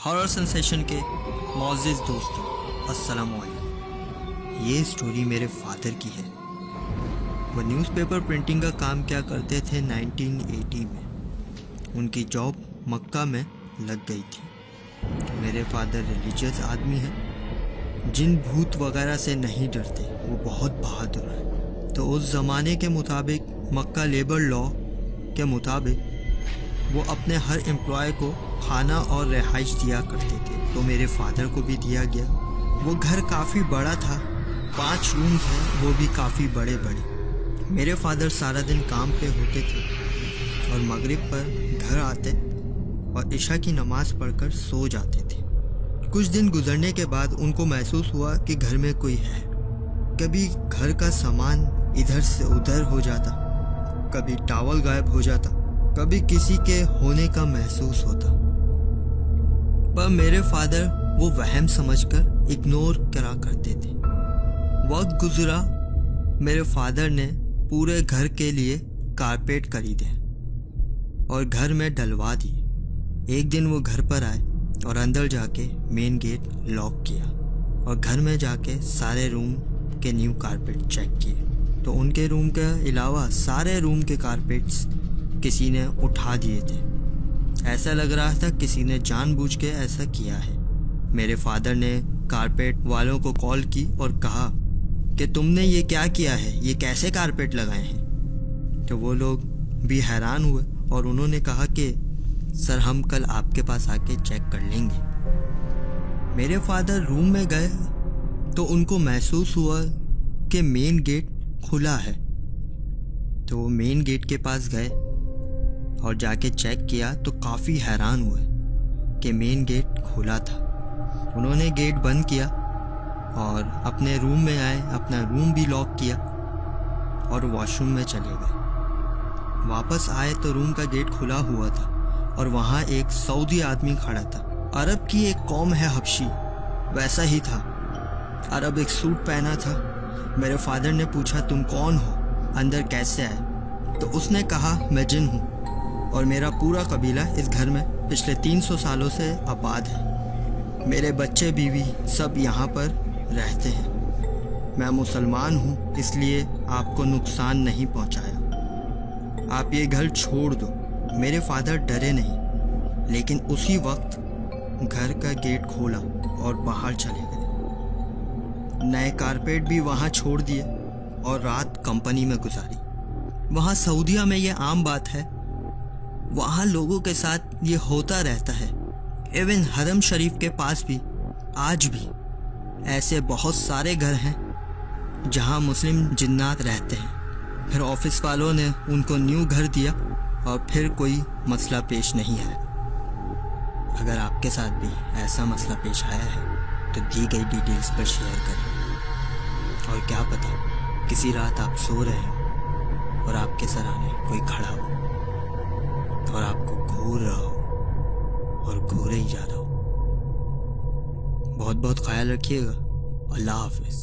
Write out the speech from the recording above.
Horror sensation के मौजूद दोस्तों, अस्सलाम वालेकुम। ये स्टोरी मेरे फादर की है। वो न्यूज़पेपर प्रिंटिंग का काम क्या करते थे 1980 में। उनकी जॉब मक्का में लग गई थी। मेरे फादर रिलीजियस आदमी हैं, जिन भूत वगैरह से नहीं डरते, वो बहुत बहादुर हैं। तो उस ज़माने के मुताबिक मक्का लेबर लॉ के मुताबिक वो अपने हर एम्प्लॉय को खाना और रिहाइश दिया करते थे। तो मेरे फादर को भी दिया गया। वो घर काफ़ी बड़ा था, 5 रूम थे, वो भी काफ़ी बड़े बड़े। मेरे फादर सारा दिन काम पे होते थे और मगरिब पर घर आते और इशा की नमाज़ पढ़कर सो जाते थे। कुछ दिन गुजरने के बाद उनको महसूस हुआ कि घर में कोई है। कभी घर का सामान इधर से उधर हो जाता, कभी टॉवल गायब हो जाता, कभी किसी के होने का महसूस होता। पर मेरे फादर वो वहम समझकर इग्नोर करा करते थे। वक्त गुजरा, मेरे फादर ने पूरे घर के लिए कारपेट खरीदे और घर में डलवा दिए। एक दिन वो घर पर आए और अंदर जाके मेन गेट लॉक किया और घर में जाके सारे रूम के न्यू कारपेट चेक किए। तो उनके रूम के अलावा सारे रूम के कारपेट्स किसी ने उठा दिए थे। ऐसा लग रहा था किसी ने जानबूझ के ऐसा किया है। मेरे फादर ने कारपेट वालों को कॉल की और कहा कि तुमने ये क्या किया है, ये कैसे कारपेट लगाए हैं। तो वो लोग भी हैरान हुए और उन्होंने कहा कि सर, हम कल आपके पास आके चेक कर लेंगे। मेरे फादर रूम में गए तो उनको महसूस हुआ कि मेन गेट खुला है। तो वो मेन गेट के पास गए और जाके चेक किया तो काफ़ी हैरान हुए कि मेन गेट खुला था। उन्होंने गेट बंद किया और अपने रूम में आए, अपना रूम भी लॉक किया और वॉशरूम में चले गए। वापस आए तो रूम का गेट खुला हुआ था और वहाँ एक सऊदी आदमी खड़ा था। अरब की एक कौम है हबशी, वैसा ही था। अरब एक सूट पहना था। मेरे फादर ने पूछा, तुम कौन हो, अंदर कैसे आए। तो उसने कहा, मैं जिन हूँ और मेरा पूरा कबीला इस घर में पिछले 300 सालों से आबाद है। मेरे बच्चे बीवी सब यहाँ पर रहते हैं। मैं मुसलमान हूँ, इसलिए आपको नुकसान नहीं पहुँचाया। आप ये घर छोड़ दो। मेरे फादर डरे नहीं, लेकिन उसी वक्त घर का गेट खोला और बाहर चले गए। नए कारपेट भी वहाँ छोड़ दिए और रात कंपनी में गुजारी। वहाँ सऊदीया में ये आम बात है, वहाँ लोगों के साथ ये होता रहता है। इवन हरम शरीफ के पास भी आज भी ऐसे बहुत सारे घर हैं जहाँ मुस्लिम जिन्नात रहते हैं। फिर ऑफिस वालों ने उनको न्यू घर दिया और फिर कोई मसला पेश नहीं आया। अगर आपके साथ भी ऐसा मसला पेश आया है तो दी गई डिटेल्स पर शेयर करें। और क्या पता, किसी रात आप सो रहे हो और आपके सराहने कोई खड़ा हो और आपको घूर रहा हो और घूरे ही जा रहा हो। बहुत बहुत ख्याल रखिएगा। अल्लाह हाफिज़।